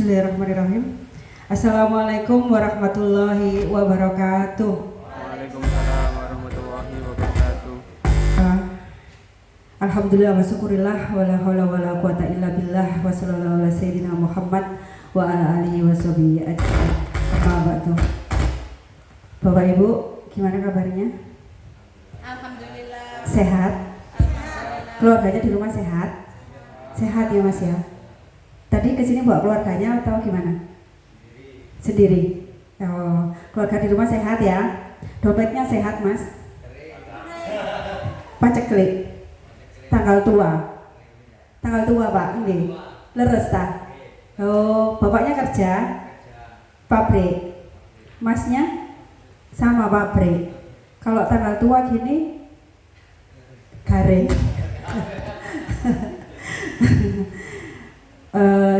Bismillahirrahmanirrahim. Assalamualaikum warahmatullahi wabarakatuh. Waalaikumsalam warahmatullahi wabarakatuh. Alhamdulillah wa syukurillah wa la haula wa la quwata illa billah wa sallallahu ala sayyidina Muhammad wa ala alihi wa sahbihi ajma'in. Amma ba'du. Bapak Ibu, gimana kabarnya? Alhamdulillah. Sehat? Alhamdulillah. Keluarganya di rumah sehat? Sehat ya Mas ya? Tadi kesini bawa keluarganya atau gimana? Sendiri. Oh, keluarga di rumah sehat ya? Dompetnya sehat Mas? Paceklik. Tanggal tua. Tanggal tua Pak, ini. Leres tak? Oh, bapaknya kerja? Pabrik. Masnya? Sama pabrik. Kalau tanggal tua gini garing.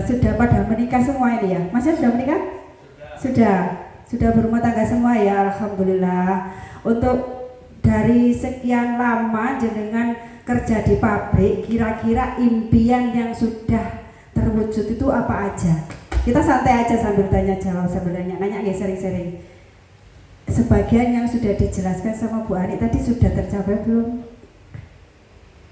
Sudah pada menikah semua ini ya? Masnya sudah menikah? Sudah berumah tangga semua ya, alhamdulillah. Untuk dari sekian lama jenengan kerja di pabrik, kira-kira impian yang sudah terwujud itu apa aja? Kita santai aja sambil tanya jawab, sambil nanya ya, sering-sering. Sebagian yang sudah dijelaskan sama Bu Ani tadi sudah tercapai belum?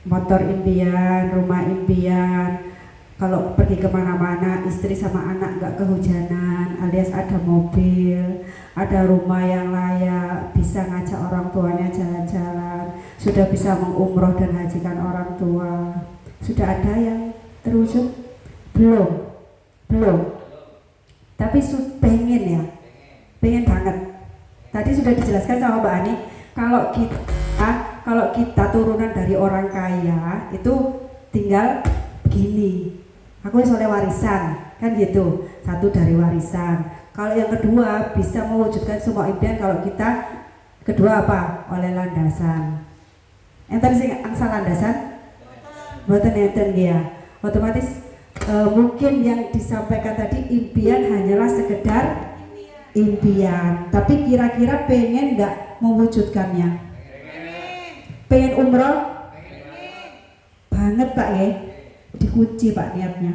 Motor impian, rumah impian, kalau pergi kemana-mana istri sama anak nggak kehujanan, alias ada mobil, ada rumah yang layak, bisa ngajak orang tuanya jalan-jalan, sudah bisa mengumroh dan hajikan orang tua. Sudah ada yang terwujud? Belum. Tapi pengen ya, pengen banget. Tadi sudah dijelaskan sama Mbak Ani, kalau kita turunan dari orang kaya itu tinggal begini. Aku oleh warisan, kan gitu. Satu dari warisan. Kalau yang kedua bisa mewujudkan semua impian kalau kita kedua apa? Oleh landasan. Yang tadi sing angsal landasan? Mboten enten ya. Otomatis mungkin yang disampaikan tadi impian hanyalah sekedar impian. Tapi kira-kira pengen nggak mewujudkannya? Pengen umroh? Banget Pak ya. Dikunci Pak niatnya,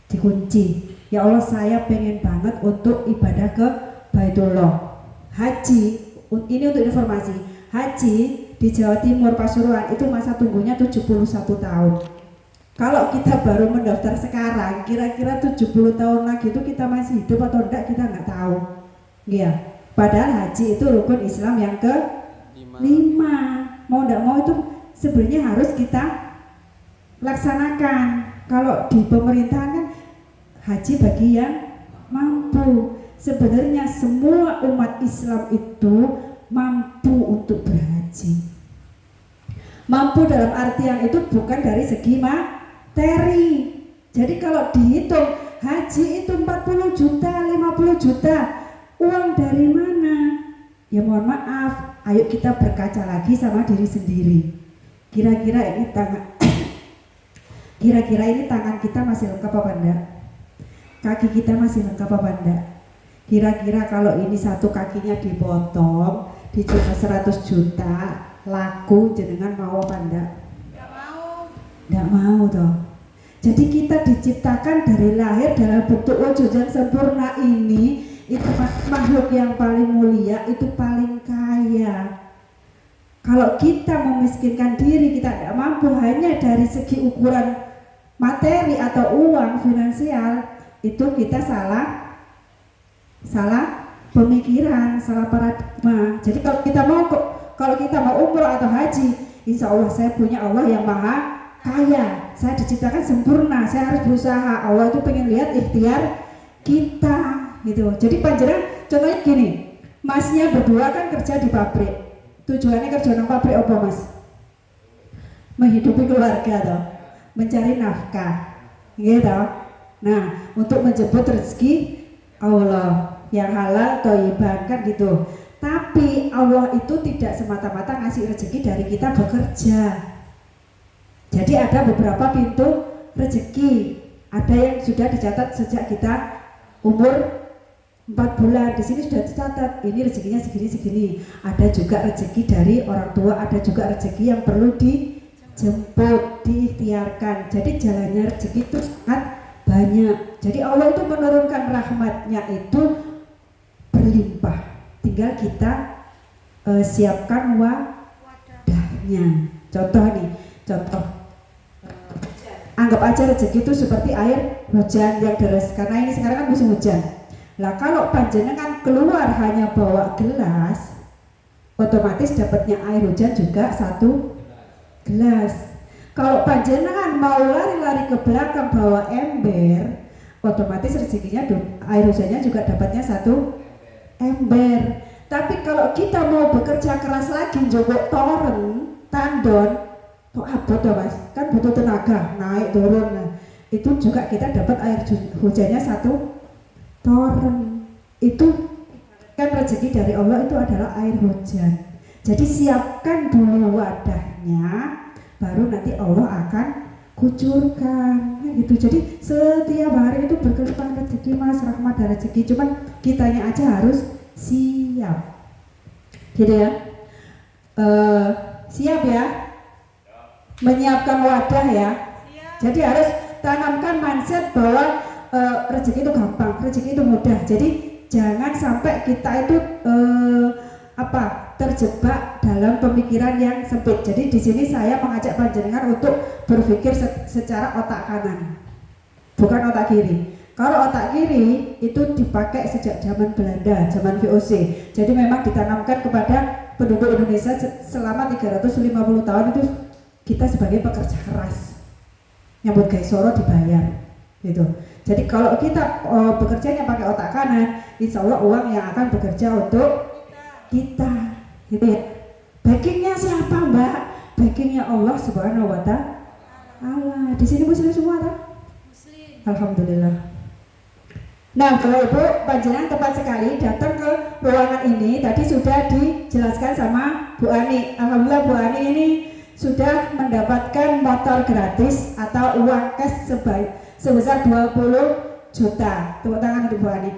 dikunci. Ya Allah, saya pengen banget untuk ibadah ke Baitullah. Haji, ini untuk informasi, haji di Jawa Timur Pasuruan itu masa tunggunya 71 tahun. Kalau kita baru mendaftar sekarang, kira-kira 70 tahun lagi itu kita masih hidup atau enggak kita nggak tahu. Iya. Padahal haji itu rukun Islam yang ke-5. Mau enggak mau itu sebenarnya harus kita laksanakan. Kalau di pemerintahan kan haji bagi yang mampu. Sebenarnya semua umat Islam itu mampu untuk berhaji. Mampu dalam artian itu bukan dari segi materi. Jadi kalau dihitung haji itu 40 juta, 50 juta, uang dari mana? Ya mohon maaf, ayo kita berkaca lagi sama diri sendiri. Kira-kira ini tangan kita masih lengkap apa enggak? Kaki kita masih lengkap apa enggak? Kira-kira kalau ini satu kakinya dipotong, dijual 100 juta, laku jenengan mau apa enggak? Enggak mau toh. Jadi kita diciptakan dari lahir dalam bentuk wujud yang sempurna ini, itu makhluk yang paling mulia, itu paling kaya. Kalau kita memiskinkan diri, kita tidak mampu hanya dari segi ukuran materi atau uang finansial, itu kita salah pemikiran, salah paradigma. Jadi kalau kita mau umroh atau haji, insya Allah saya punya Allah yang maha kaya, saya diciptakan sempurna, saya harus berusaha. Allah itu pengen lihat ikhtiar kita gitu. Jadi panjenengan contohnya gini, masnya berdua kan kerja di pabrik. Tujuannya kerja di pabrik apa mas? Menghidupi keluarga toh, mencari nafkah, gitu. Nah, untuk menjemput rezeki Allah yang halal thayyibah kan gitu. Tapi Allah itu tidak semata-mata ngasih rezeki dari kita bekerja. Jadi ada beberapa pintu rezeki. Ada yang sudah dicatat sejak kita umur 4 bulan. Di sini sudah dicatat ini rezekinya segini. Ada juga rezeki dari orang tua, ada juga rezeki yang perlu dijemput, diikhtiarkan. Jadi jalannya rezeki itu sangat banyak. Jadi Allah itu menurunkan rahmatnya itu berlimpah. Tinggal kita siapkan wadahnya. Contoh nih, anggap aja rezeki itu seperti air hujan yang deras, karena ini sekarang kan musim hujan. Lah kalau panjenengan keluar hanya bawa gelas, otomatis dapatnya air hujan juga 1 gelas. Kalau panjenengan mau lari-lari ke belakang bawa ember, otomatis rezekinya air hujannya juga dapatnya 1 ember. Tapi kalau kita mau bekerja keras lagi, jogok toren, tandon, kok abot ya mas, kan butuh tenaga, naik turun. Nah, itu juga kita dapat air hujannya 1 toren. Itu kan rezeki dari Allah, itu adalah air hujan. Jadi siapkan dulu wadahnya, baru nanti Allah akan kucurkan gitu. Jadi setiap hari itu berkelimpahan rezeki mas, rahmat dan rezeki, cuman kitanya aja harus siap gitu ya. Siap ya, menyiapkan wadah ya. Jadi harus tanamkan mindset bahwa rezeki itu gampang, rezeki itu mudah. Jadi jangan sampai kita itu terjebak dalam pemikiran yang sempit. Jadi di sini saya mengajak panjenengan untuk berpikir secara otak kanan, bukan otak kiri. Kalau otak kiri itu dipakai sejak zaman Belanda, zaman VOC. Jadi memang ditanamkan kepada penduduk Indonesia selama 350 tahun itu kita sebagai pekerja keras, nyambut gawe soro dibayar gitu. Jadi kalau kita bekerjanya pakai otak kanan, insya Allah uang yang akan bekerja untuk kita gitu ya. Backingnya siapa mbak? Backingnya Allah Subhanahu wa ta'ala. Di sini muslim semua tak? Muslim. Alhamdulillah. Nah, kalau Ibu panjenengan tepat sekali datang ke ruangan ini. Tadi sudah dijelaskan sama Bu Ani. Alhamdulillah Bu Ani ini sudah mendapatkan motor gratis atau uang cash sebesar 20 juta. Tepuk tangan untuk Bu Ani.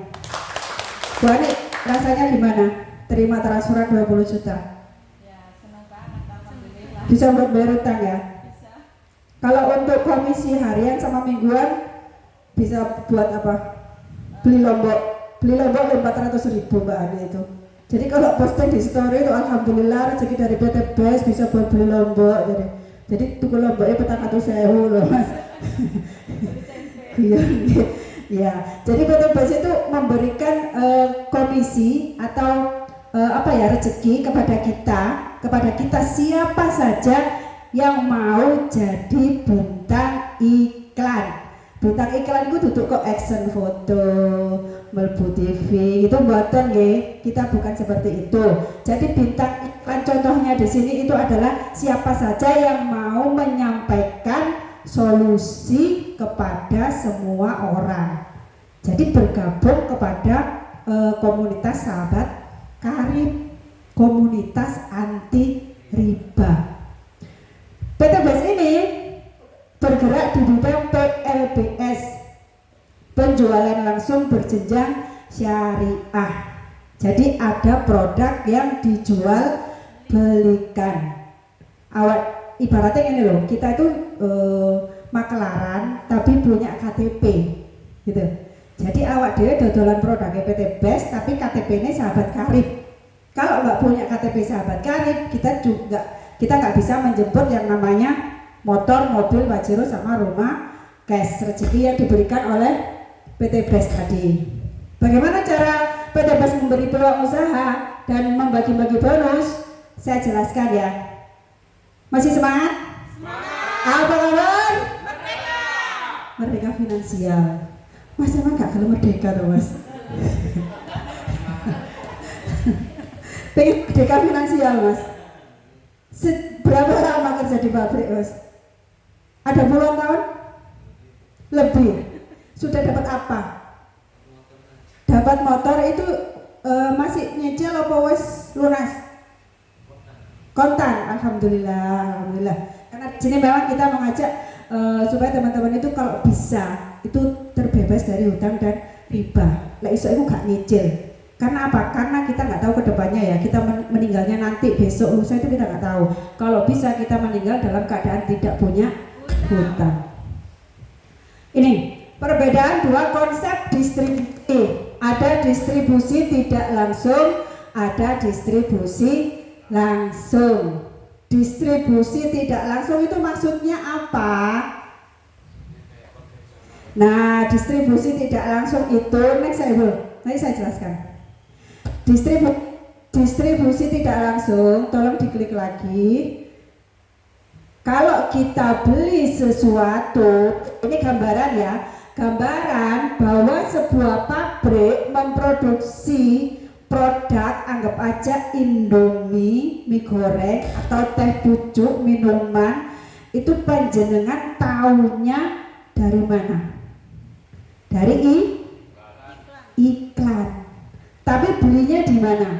Bu Ani, rasanya gimana? Terima transferan 20 juta? Ya, senang banget, alhamdulillah. Bisa buat bayar utang ya? Bisa. Kalau untuk komisi harian sama mingguan bisa buat apa? Beli lombok 400.000 Mbak Ani itu. Jadi kalau posting di story itu alhamdulillah rezeki dari PT Best bisa buat beli lombok. Jadi tuku lomboknya 400.000 loh mas. Iya, ya. Jadi PT Best itu memberikan komisi atau rezeki kepada kita siapa saja yang mau jadi bintang iklan. Bintang iklan itu duduk kok action foto, melbu TV itu mboten nggih. Kita bukan seperti itu. Jadi bintang iklan contohnya di sini itu adalah siapa saja yang mau menyampaikan solusi kepada semua orang. Jadi bergabung kepada komunitas sahabat karib, komunitas anti riba. PT Best ini bergerak di bidang PLBS, penjualan langsung berjenjang syariah. Jadi ada produk yang dijual belikan. Awak ibaratnya ini loh, kita itu makelaran tapi punya KTP gitu. Jadi awak dia dodolan produknya PT Best tapi KTP-nya sahabat karib. Kalau nggak punya KTP sahabat karib, kita nggak bisa menjemput yang namanya motor, mobil, pajero sama rumah cash rezeki yang diberikan oleh PT Best tadi. Bagaimana cara PT Best memberi peluang usaha dan membagi-bagi bonus? Saya jelaskan ya. Masih semangat? Semangat. Apa kabar? Merdeka. Merdeka finansial. Mas emang gak kalau merdeka tuh mas? Pengen merdeka finansial mas? Berapa lama kerja di pabrik mas? Ada puluhan tahun? Lebih. Sudah dapat apa? Dapat motor itu masih nyicil apa wes lunas? Kontan, alhamdulillah. Karena di sini memang kita mengajak supaya teman-teman itu kalau bisa itu terbebas dari hutang dan riba. Lah iso itu gak nyicil. Karena apa? Karena kita nggak tahu kedepannya ya. Kita meninggalnya nanti besok lusa itu kita nggak tahu. Kalau bisa kita meninggal dalam keadaan tidak punya hutang. Ini perbedaan dua konsep distribusi. Ada distribusi tidak langsung, ada distribusi langsung. Distribusi tidak langsung itu maksudnya apa? Nah, distribusi tidak langsung itu nanti saya jelaskan. Distribusi tidak langsung, tolong diklik lagi. Kalau kita beli sesuatu, ini gambaran ya, gambaran bahwa sebuah pabrik memproduksi produk, anggap aja Indomie, mie goreng atau teh pucuk, minuman, itu panjenengan tahunya dari mana? Dari iklan. Tapi belinya di mana?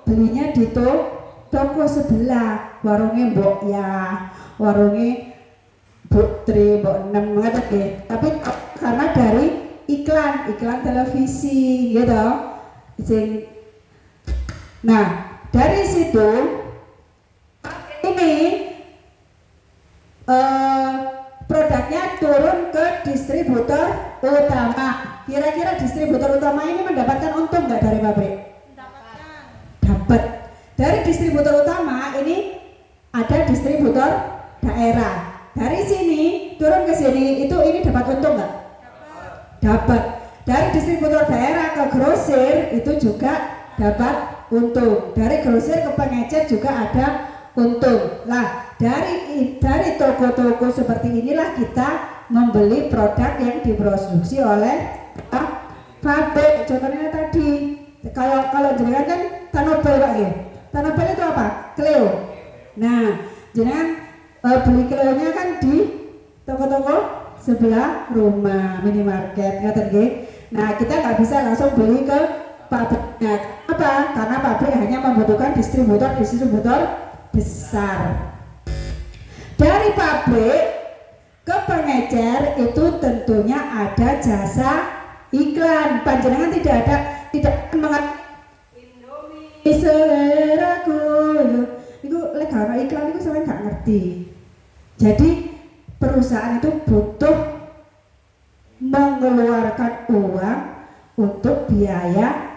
Belinya di toko sebelah, warungnya Mbok ya, warungnya Bu Tri, Mbok 6 ngerti. Tapi karena dari iklan televisi gitu. Nah, dari situ ini produknya turun ke distributor utama. Kira-kira distributor utama ini mendapatkan untung nggak dari pabrik? Dapat. Dari distributor utama ini ada distributor daerah. Dari sini turun ke sini, ini dapat untung nggak? Dapat. Dari distributor daerah ke grosir itu juga dapat untung. Dari grosir ke pengecer juga ada untung. Lah, dari toko-toko seperti inilah kita membeli produk yang diproduksi oleh pabrik. Contohnya tadi, kalau jenengan kan Tanobel Pak ya. Tanobel itu apa? Cleo. Nah, jenengan beli Cleo-nya kan di toko-toko sebelah rumah, minimarket, ngerti nggih? Nah, kita nggak bisa langsung beli ke pabriknya. Apa? Karena pabrik hanya membutuhkan distributor besar. Dari pabrik ke pengecer itu tentunya ada jasa iklan. Panjenengan tidak mengerti Indomie seleraku. Itu legal iklan itu saya nggak ngerti. Jadi perusahaan itu butuh mengeluarkan uang untuk biaya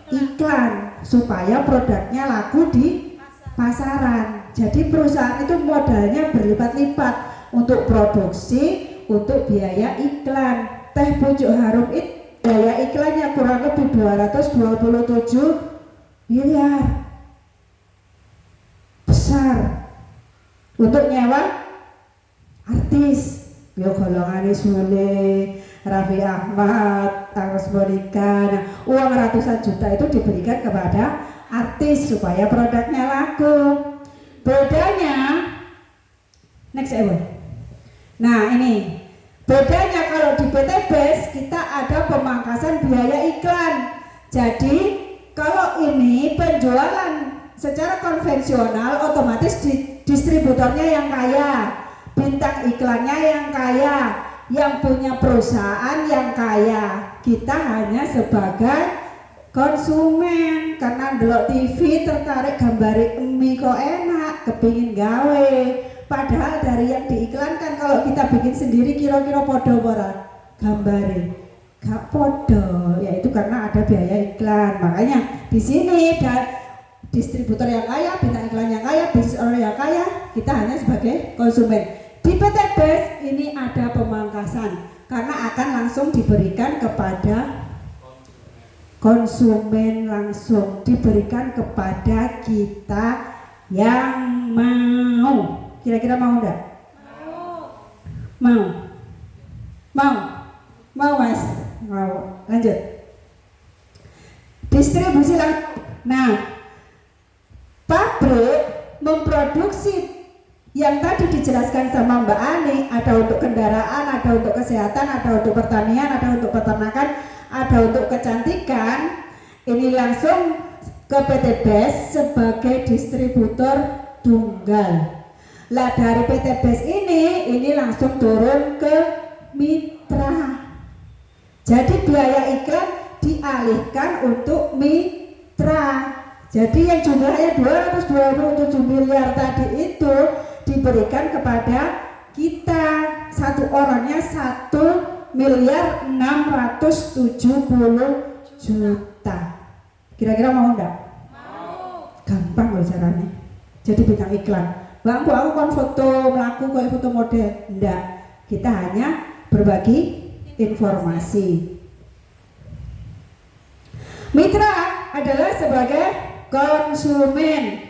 iklan supaya produknya laku di pasaran. Jadi perusahaan itu modalnya berlipat-lipat untuk produksi, untuk biaya iklan. Teh pucuk harum itu biaya iklannya kurang lebih 227 miliar. Besar. Untuk nyewa artis, yo golongane Sule, Raffi Ahmad, Agnes Monica. Nah, uang ratusan juta itu diberikan kepada artis supaya produknya laku. Bedanya next ever. Nah, ini bedanya kalau di PT BES kita ada pemangkasan biaya iklan. Jadi kalau ini penjualan secara konvensional otomatis distributornya yang kaya, bintang iklannya yang kaya, yang punya perusahaan yang kaya. Kita hanya sebagai konsumen karena ndelok TV tertarik gambari mie kok enak, kepingin gawe. Padahal dari yang diiklankan kalau kita bikin sendiri kira-kira podo ora gambare. Gak podo, yaitu karena ada biaya iklan. Makanya di sini distributor yang kaya, bintang iklan yang kaya, bisnis owner yang kaya, kita hanya sebagai konsumen. Di PT BES ini ada pemangkasan karena akan langsung diberikan kepada konsumen, langsung diberikan kepada kita yang mau. Kira-kira mau enggak? Mau Mas? Mau. Lanjut. Distribusi langsung. Nah, pabrik memproduksi yang tadi dijelaskan sama Mbak Ani, ada untuk kendaraan, ada untuk kesehatan, ada untuk pertanian, ada untuk peternakan, ada untuk kecantikan. Ini langsung ke PT BES sebagai distributor tunggal. Lah dari PT BES ini langsung turun ke mitra. Jadi biaya iklan dialihkan untuk mitra. Jadi yang jumlahnya 227 miliar tadi itu diberikan kepada kita, satu orangnya 1 miliar 670 juta. Kira-kira mau enggak? Mau. Gampang loh caranya. Jadi bintang iklan. Bang, aku kan foto melaku kayak foto model. Enggak. Kita hanya berbagi informasi. Mitra adalah sebagai konsumen,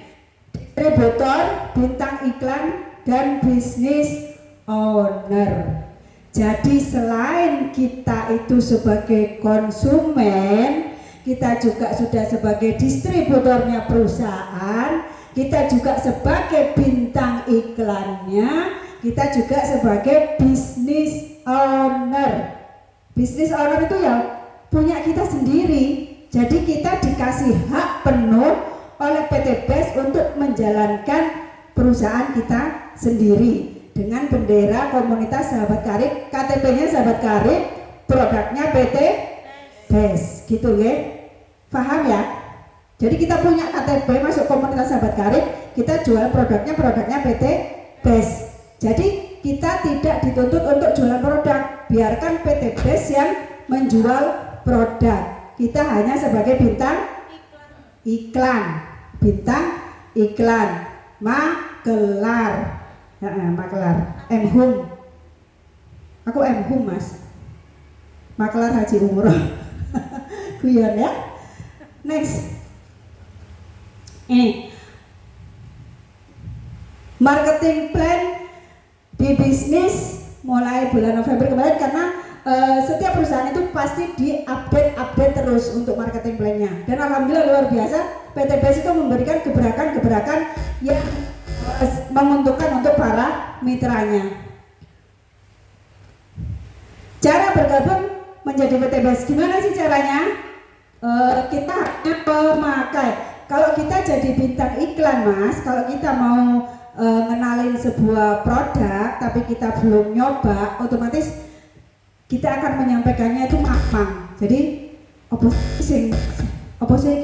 distributor, bintang iklan, dan bisnis owner. Jadi selain kita itu sebagai konsumen, kita juga sudah sebagai distributornya perusahaan, kita juga sebagai bintang iklannya, kita juga sebagai bisnis owner. Bisnis owner itu ya punya kita sendiri. Jadi kita dikasih hak penuh oleh PT BES untuk menjalankan perusahaan kita sendiri dengan bendera komunitas Sahabat Karib, KTP-nya Sahabat Karib, produknya PT BES, gitu ya. Paham ya? Jadi kita punya KTP masuk komunitas Sahabat Karib, kita jual produknya PT BES. Jadi kita tidak dituntut untuk jualan produk, biarkan PT BES yang menjual produk. Kita hanya sebagai bintang iklan, bintang iklan, makelar, makelar, M-Hum. Aku M-Hum mas, makelar haji umroh. Guyon ya. Next, ini marketing plan di bisnis mulai bulan November kemarin, karena setiap perusahaan itu pasti diupdate terus untuk marketing plan-nya. Dan alhamdulillah luar biasa, PT BES itu memberikan gebrakan-gebrakan yang menguntungkan untuk para mitranya. Cara bergabung menjadi PT BES gimana sih caranya? Kita hanya pemakai. Kalau kita jadi bintang iklan mas, kalau kita mau ngenalin sebuah produk tapi kita belum nyoba, otomatis kita akan menyampaikannya itu mamang. Jadi apa sih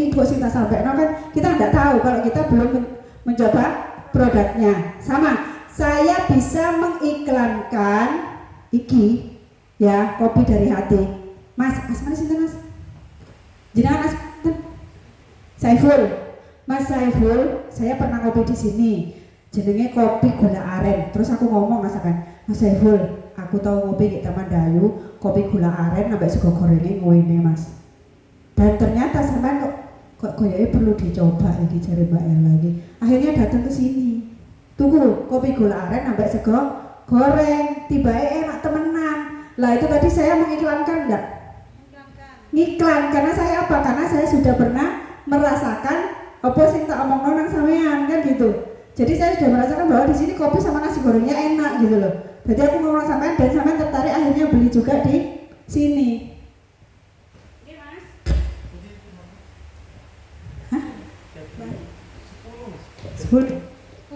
kok sing tak sampaikan kan kita tidak tahu kalau kita belum mencoba produknya. Sama, saya bisa mengiklankan iki ya, kopi dari hati. Mas mana sih mas? Jenengan mas Saiful. Mas Saiful, saya pernah ngopi di sini. Jenenge kopi gula aren. Terus aku ngomong masakan, Mas Saiful, aku tahu ngopi di Taman Dayu, kopi gula aren sampai sego gorengnya ngoine mas. Dan ternyata sampai kok kayaknya perlu dicoba lagi, cari Mbak El lagi. Akhirnya datang ke sini. Tunggu, kopi gula aren sampai sego goreng, tiba-tiba enak temenan. Lah itu tadi saya mengiklankan enggak? Ngiklan, karena saya apa? Karena saya sudah pernah merasakan apa sing tak omong nang sampean kan gitu. Jadi saya sudah merasakan bahwa di sini kopi sama nasi gorengnya enak gitu loh. Jadi aku ngomong sampean dan sampean tertarik, akhirnya beli juga di sini. Ini mas? Hah? 10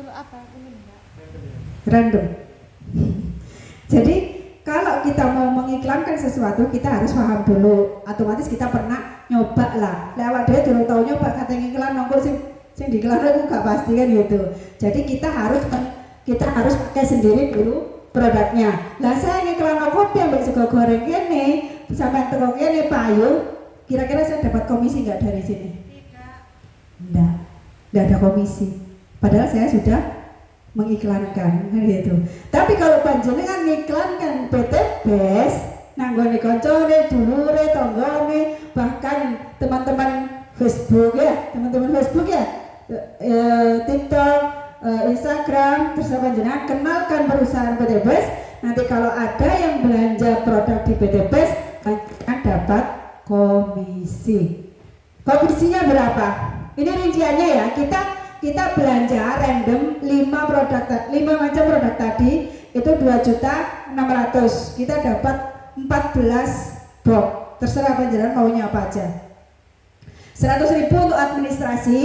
apa? Aku enggak. Random. Jadi kalau kita mau mengiklankan sesuatu, kita harus paham dulu. Otomatis kita pernah nyoba lah. Lewat dia dulu tahu nyoba, kata iklan nongol sing diiklan aku gak pasti kan gitu. Jadi kita harus pakai sendiri dulu produknya. Lah saya ngiklan kopi ambil sego goreng ini sampai teko kene payu, kira-kira saya dapat komisi nggak dari sini? Tidak ada komisi. Padahal saya sudah mengiklankan kan gitu. Tapi kalau panjenengan ngiklankan PT BES, nanggone koncone, dulure, tanggane, bahkan teman-teman Facebook ya, TikTok, Instagram, terus panjenengan kenalkan perusahaan PT BES. Nanti kalau ada yang belanja produk di PT BES, panjenengan dapat komisi. Komisinya berapa? Ini rinciannya ya. Kita belanja random 5 macam produk tadi itu 2.600.000. Kita dapat 14 box. Terserah panjenengan maunya apa aja. 100.000 untuk administrasi,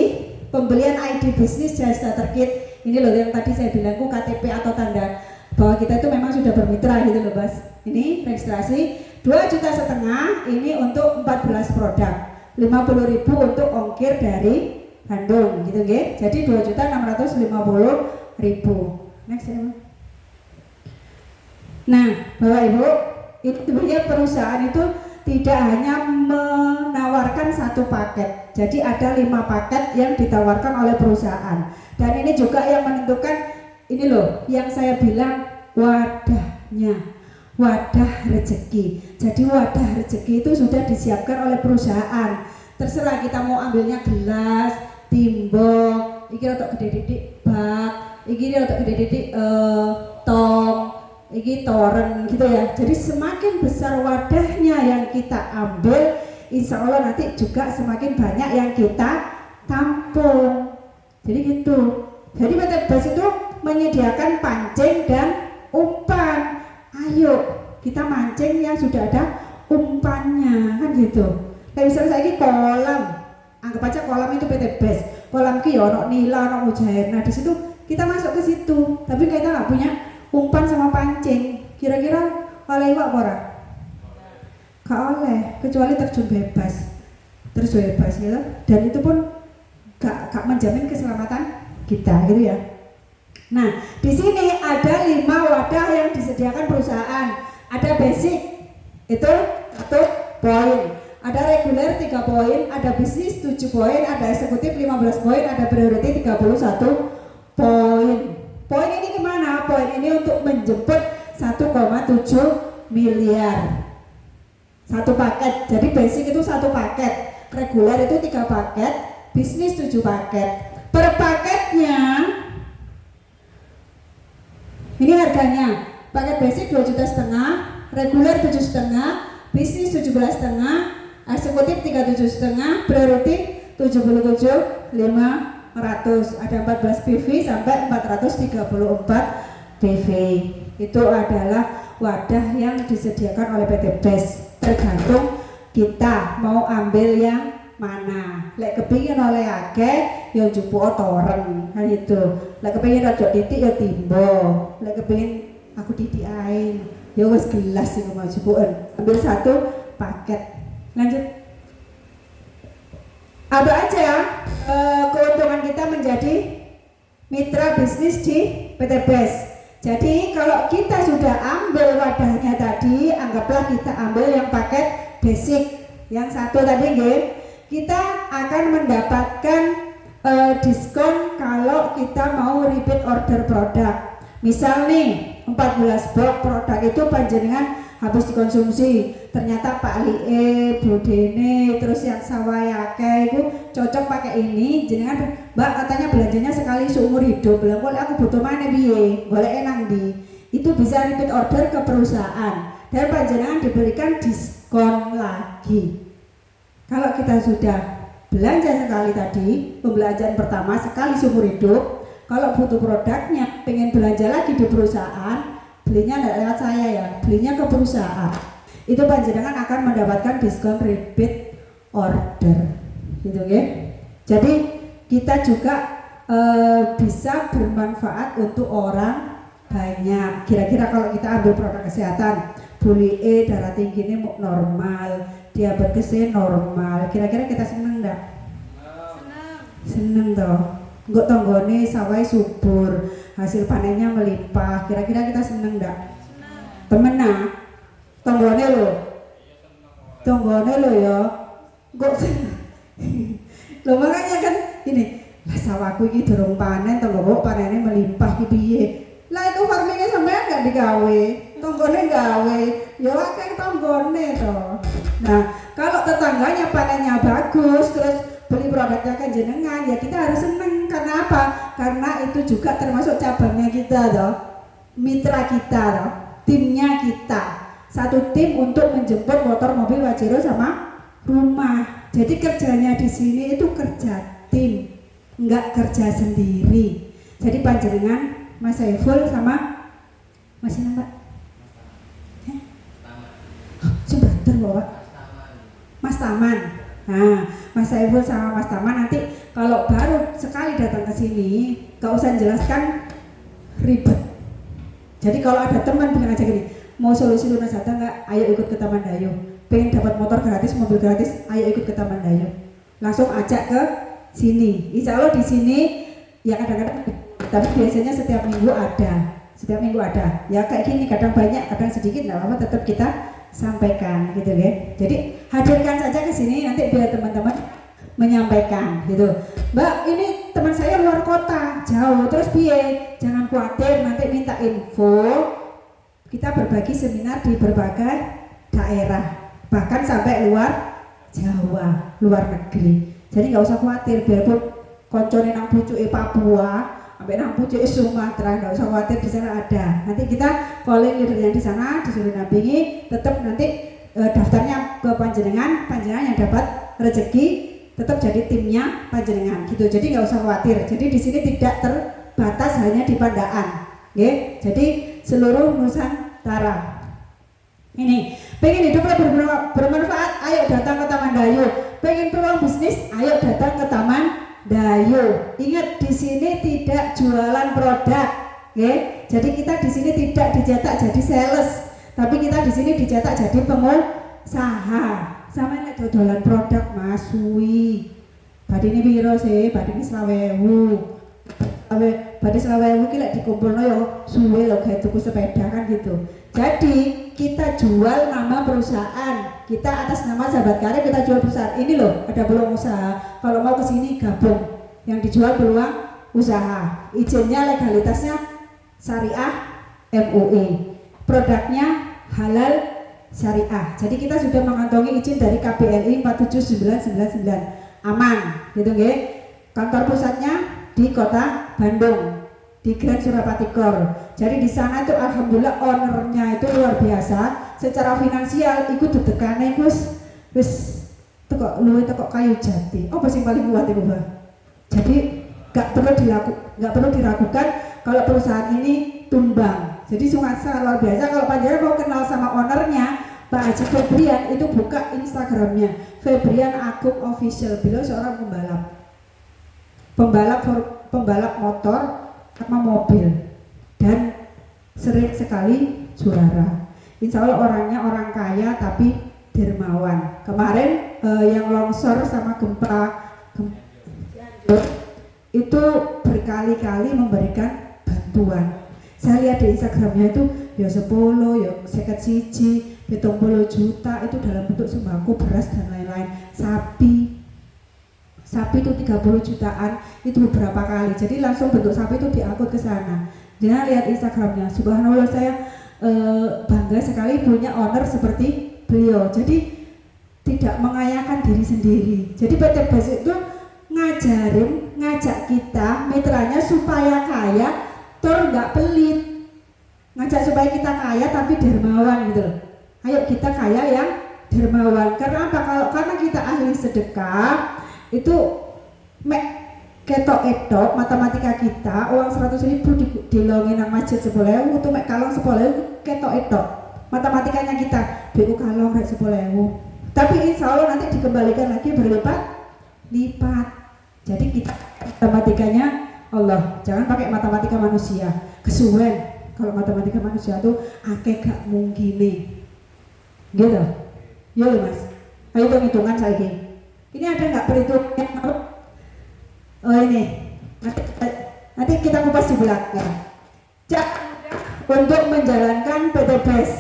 pembelian ID bisnis jasa terkait. Ini loh yang tadi saya bilang KTP atau tanda bahwa kita itu memang sudah bermitra gitu loh Bas. Ini registrasi 2,5 juta ini untuk 14 produk. 50.000 untuk ongkir dari Bandung gitu nggih. Jadi 2.650.000. Next ya. Nah, Bapak Ibu, Itu sebenarnya perusahaan itu tidak hanya menawarkan satu paket, jadi ada 5 paket yang ditawarkan oleh perusahaan. Dan ini juga yang menentukan, ini loh yang saya bilang wadahnya, wadah rezeki. Jadi wadah rezeki itu sudah disiapkan oleh perusahaan. Terserah kita mau ambilnya gelas, timbok, iki rotok gede didik bak, iki rotok gede didik tong, iki toren gitu ya. Jadi semakin besar wadahnya yang kita ambil, insya Allah nanti juga semakin banyak yang kita tampung. Jadi gitu. Jadi PT BAS itu menyediakan pancing dan umpan. Ayo kita mancing yang sudah ada umpannya, kan gitu. Kayak misalnya saya ini kolam, anggap aja kolam itu PT BAS. Kolam ki ono nila, ono mujair. Nah di situ kita masuk ke situ, tapi kita nggak punya umpan sama pancing. Kira-kira oleh iwak apa ora? Gak oleh, kecuali terjun bebas, terus bebas gitu. Dan itu pun gak menjamin keselamatan kita, gitu ya. Nah, di sini ada 5 wadah yang disediakan perusahaan. Ada basic, itu 1 poin. Ada reguler 3 poin, ada bisnis 7 poin, ada eksekutif 15 poin, ada priority 31 poin. Poin ini kemana? Poin ini untuk menjemput 1,7 miliar. 1 paket. Jadi basic itu 1 paket, reguler itu 3 paket, bisnis 7 paket. Per paketnya ini harganya, paket basic 2,5 juta, reguler 7,5, bisnis 17,5, eksekutif 37,5, priority 77.500. Ada 14 PV sampai 434 PV. Itu adalah wadah yang disediakan oleh PT BAS. Tergantung kita mau ambil yang mana. Lek kepingin oleh akeh ya njupuk toren, kan itu. Lek kepingin rada titik ya timbo. Lek kepingin aku titik ae ya wis gelas sing mau jupuken. Ambil 1 paket. Lanjut. Ada aja keuntungan kita menjadi mitra bisnis di PT BAS. Jadi kalau kita sudah ambil wadahnya tadi, anggaplah kita ambil yang paket basic yang 1 tadi nggih. Kita akan mendapatkan diskon kalau kita mau repeat order produk. Misal nih 14 box produk itu panjenengan habis dikonsumsi, ternyata Pak Lie, Budene, terus yang Sawayake itu cocok pakai ini, jenengan Mbak katanya belanjanya sekali seumur hidup, bilang boleh aku butuh mana biye, boleh nang di, itu bisa repeat order ke perusahaan dan panjenengan diberikan diskon lagi. Kalau kita sudah belanja sekali tadi, pembelanjaan pertama sekali seumur hidup, kalau butuh produknya, pengen belanja lagi di perusahaan, belinya tidak lewat saya ya, belinya ke perusahaan. Itu panjenengan akan mendapatkan diskon repeat order, gitu ya. Jadi kita juga bisa bermanfaat untuk orang banyak. Kira-kira kalau kita ambil produk kesehatan, bulie darah tinggi ini normal, diabetesnya normal, kira-kira kita seneng enggak? Seneng toh. Enggak tonggone sawai subur, hasil panennya melimpah, kira-kira kita seneng enggak? Temen nah, tonggone lo ya, enggak seneng. Loh makanya kan ini, lah sawaku ini durung panen, tonggo panennya melimpah ki piye? Lah itu farmingnya sampean enggak digawe, tonggone gawe, ya akeh tonggone toh. Nah, kalau tetangganya panennya bagus, terus beli produknya kan jenengan, ya kita harus seneng. Karena apa? Karena itu juga termasuk cabangnya kita toh, mitra kita toh, timnya kita. Satu tim untuk menjemput motor, mobil, Pajero sama rumah. Jadi kerjanya di sini itu kerja tim, enggak kerja sendiri. Jadi panjenengan Mas Saiful sama Mas Ina Mbak? Sebentar Bapak. Mas Taman. Nah, Mas Saiful sama Mas Taman nanti kalau baru sekali datang ke sini, gak usah jelaskan ribet. Jadi kalau ada teman bilang aja gini, mau solusi lunas data nggak? Ayo ikut ke Taman Dayu. Pengen dapat motor gratis, mobil gratis, ayo ikut ke Taman Dayu. Langsung ajak ke sini. Insya Allah di sini ya kadang-kadang, tapi biasanya setiap minggu ada. Ya kayak gini, kadang banyak, kadang sedikit, nggak apa-apa, tetap kita sampaikan gitu ya. Jadi hadirkan saja ke sini nanti biar teman-teman menyampaikan gitu. Mbak, ini teman saya luar kota, jauh, terus piye? Jangan khawatir, nanti minta info. Kita berbagi seminar di berbagai daerah, bahkan sampai luar Jawa, luar negeri. Jadi nggak usah khawatir, biarpun koncone nang pucuke Papua, sampai nang pucuke Sumatera, nggak usah khawatir, di sana ada. Nanti kita calling leadernya di sana, disuruh nampingi, tetap nanti daftarnya ke panjenengan yang dapat rezeki, tetap jadi timnya panjenengan gitu. Jadi nggak usah khawatir. Jadi di sini tidak terbatas hanya di Pandaan, ya. Jadi seluruh Nusantara. Ini pengen hidupnya bermanfaat, ayo datang ke Taman Dayu. Pengen peluang bisnis, ayo datang ke Taman Dayu. Ingat, di sini tidak jualan produk, ya. Jadi kita di sini tidak dicetak jadi sales, tapi kita di sini dicetak jadi pengusaha. Sama nek dodolan produk Mas suwi. Badine piro sih? Badine 20.000. Badhe 20.000 ki lek dikumpulno ya suwe lho gawe tuku sepeda kan gitu. Jadi kita jual nama perusahaan, kita atas nama Sahabat Karya kita jual perusahaan. Ini loh ada peluang usaha, kalau mau kesini gabung. Yang dijual peluang usaha, izinnya legalitasnya syariah MUI, produknya halal syariah. Jadi kita sudah mengantongi izin dari KBLI 47999, aman gitu nggih. Kantor pusatnya di kota Bandung, di Grand Surapati Kor. Jadi di sana tuh alhamdulillah ownernya itu luar biasa. Secara finansial ikut dedekane wis teko kayu jati. Apa sing paling kuat itu, Mbak? Jadi nggak perlu diragukan kalau perusahaan ini tumbang. Jadi sangat luar biasa. Kalau panjenengan mau kenal sama ownernya, Pak Haji Febrian, itu buka Instagramnya Febrian Agung Official. Beliau seorang pembalap motor sama mobil dan sering sekali juara. Insya Allah orangnya orang kaya tapi dermawan. Kemarin yang longsor sama gempa itu berkali-kali memberikan bantuan. Saya lihat di Instagramnya itu ya 10, ya 51, 70 juta itu dalam bentuk sembako, beras dan lain-lain. Sapi itu 30 jutaan itu beberapa kali. Jadi langsung bentuk sapi itu diangkut ke sana. Jangan lihat Instagramnya. Subhanallah, saya bangga sekali punya owner seperti beliau. Jadi tidak mengayakan diri sendiri. Jadi PT BES itu ngajak kita mitranya supaya kaya, nggak pelit. Ngajak supaya kita kaya tapi dermawan gitu loh. Ayo kita kaya yang dermawan. Karena apa? Karena kita ahli sedekah, itu ketok matematika kita uang 100.000 dilongin nang masjid 10.000 untuk kalong 10.000 ketok matematikanya kita beku kalong rek 10.000, tapi insya Allah nanti dikembalikan lagi berlipat. Jadi kita matematikanya Allah, jangan pakai matematika manusia kesuwen. Kalau matematika manusia tuh akeh gak mungkin nih gitu. Yo Mas, ayo hitungan saya ini ada nggak perhitungan? Oh ini, nanti kita kupas di belakang. Untuk menjalankan PT BES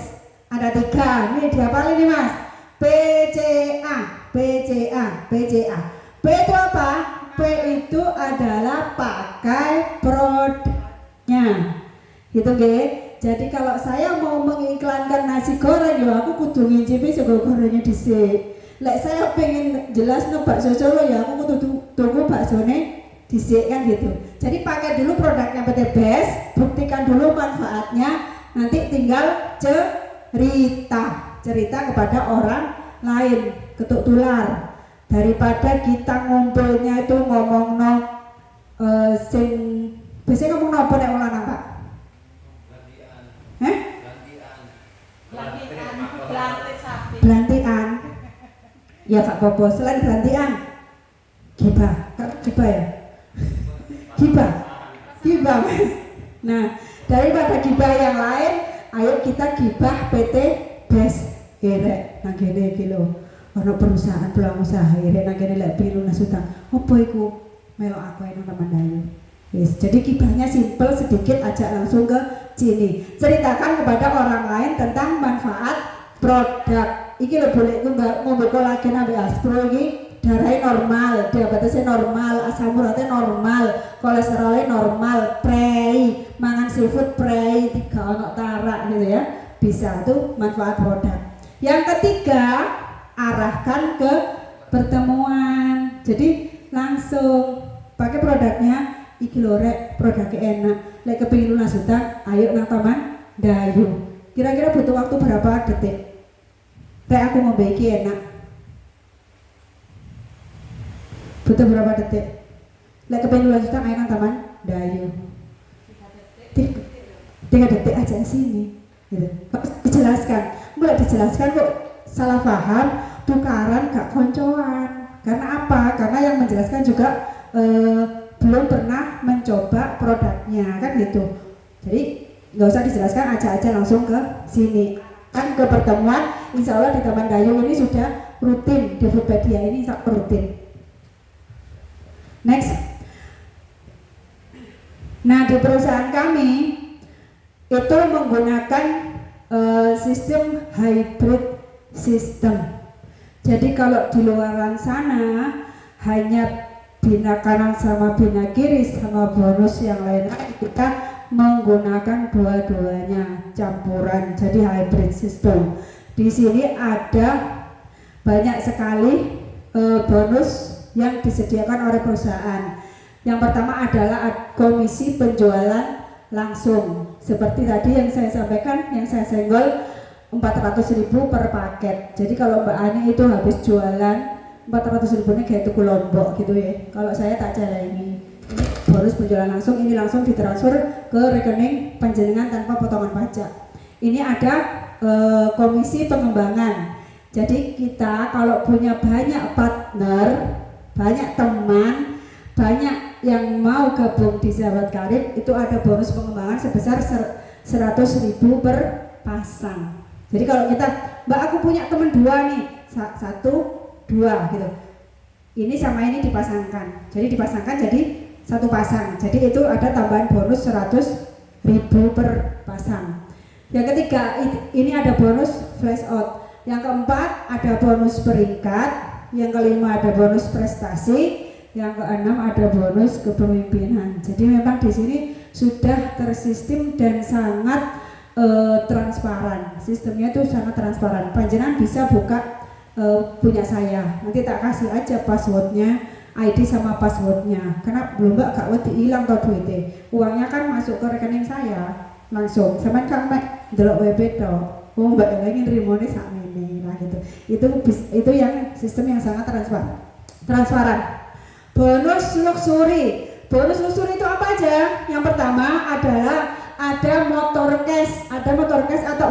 ada 3. Ini dihafalin nih Mas. PCA. P itu apa? P itu adalah pakai produknya. Gitu nggih. Jadi kalau saya mau mengiklankan nasi goreng, ya aku kudu ngincipi sego gorengnya dhisik. Lek saya pengen jelas bakso Solo, ya aku kudu tunggu baksone dhisik kan gitu. Jadi pakai dulu produknya PT BES, buktikan dulu manfaatnya, nanti tinggal cerita kepada orang lain, ketuk tular. Daripada kita ngumpulnya itu ngomong sing biasanya ngomong apa nek wong lanang, Pak? Belantian. Ya Kak Bobo, selain belantian gibah ya? Gibah Mas. Nah, daripada gibah yang lain, ayo kita gibah PT BES. Rek nang kene iki lho, ana perusahaan peluang usaha, rek nang kene lek pilu nasutan. Apa iku? Melok aku nang Taman Dayu. Yes, jadi gibahnya simpel, sedikit, ajak langsung ke sini. Ceritakan kepada orang lain tentang manfaat produk iki lho boleh ngombe kolagen ambek aspro iki darahnya normal, diabetesnya normal, asam uratnya normal, kolesterolnya normal, prei, mangan seafood prei, 3 ono tarak gitu ya, bisa tuh manfaat produk. Yang ketiga, arahkan ke pertemuan, jadi langsung pakai produknya, iki lho rek produknya enak, lek kepingin lunas hutang, ayo nang Taman Dayu. Kira-kira butuh waktu berapa detik? Rek aku mau iki enak. Butuh berapa detik? Lek kepingin lunas hutang, ayo nang Taman Dayu. 3 detik aja sini. Gitu. Kok dijelaskan? Mulai dijelaskan kok salah paham, tukaran gak koncoan. Karena apa? Karena yang menjelaskan juga belum pernah mencoba produknya kan gitu. Jadi nggak usah dijelaskan, aja langsung ke sini. Kan ke pertemuan, insya Allah di Taman Dayu ini sudah rutin, di Foodpedia ini rutin. Next. Nah di perusahaan kami itu menggunakan sistem hybrid system. Jadi kalau di luaran sana hanya bina kanan sama bina kiri sama bonus yang lain, kita menggunakan dua-duanya campuran, jadi hybrid system. Di sini ada banyak sekali bonus yang disediakan oleh perusahaan. Yang pertama adalah komisi penjualan langsung, seperti tadi yang saya sampaikan, yang saya senggol 400.000 per paket. Jadi kalau Mbak Ani itu habis jualan 400.000 ini kayak tuku lombok gitu ya. Kalau saya tak jalani. Ini bonus penjualan langsung, ini langsung ditransfer ke rekening panjenengan tanpa potongan pajak. Ini ada komisi pengembangan. Jadi kita kalau punya banyak partner, banyak teman, banyak yang mau gabung di Sahabat Karib, itu ada bonus pengembangan sebesar 100.000 per pasang. Jadi kalau kita, Mbak aku punya teman 2 nih, 1, 2 gitu. Ini sama ini dipasangkan. Jadi dipasangkan jadi 1 pasang. Jadi itu ada tambahan bonus 100.000 per pasang. Yang ketiga, ini ada bonus flash out. Yang keempat ada bonus peringkat. Yang kelima ada bonus prestasi. Yang keenam ada bonus kepemimpinan. Jadi memang di sini sudah tersistem dan sangat transparan. Sistemnya itu sangat transparan. Panjenengan bisa buka punya saya. Nanti tak kasih aja passwordnya, ID sama passwordnya. Karena belum gak wedi hilang tau duitnya. Uangnya kan masuk ke rekening saya langsung. Sama kan mek delok WB tau. Oh mbak lagi nerimone sak ini lah gitu. Itu yang sistem yang sangat transparan. Bonus luxury. Bonus luxury itu apa aja? Yang pertama adalah ada motor cash atau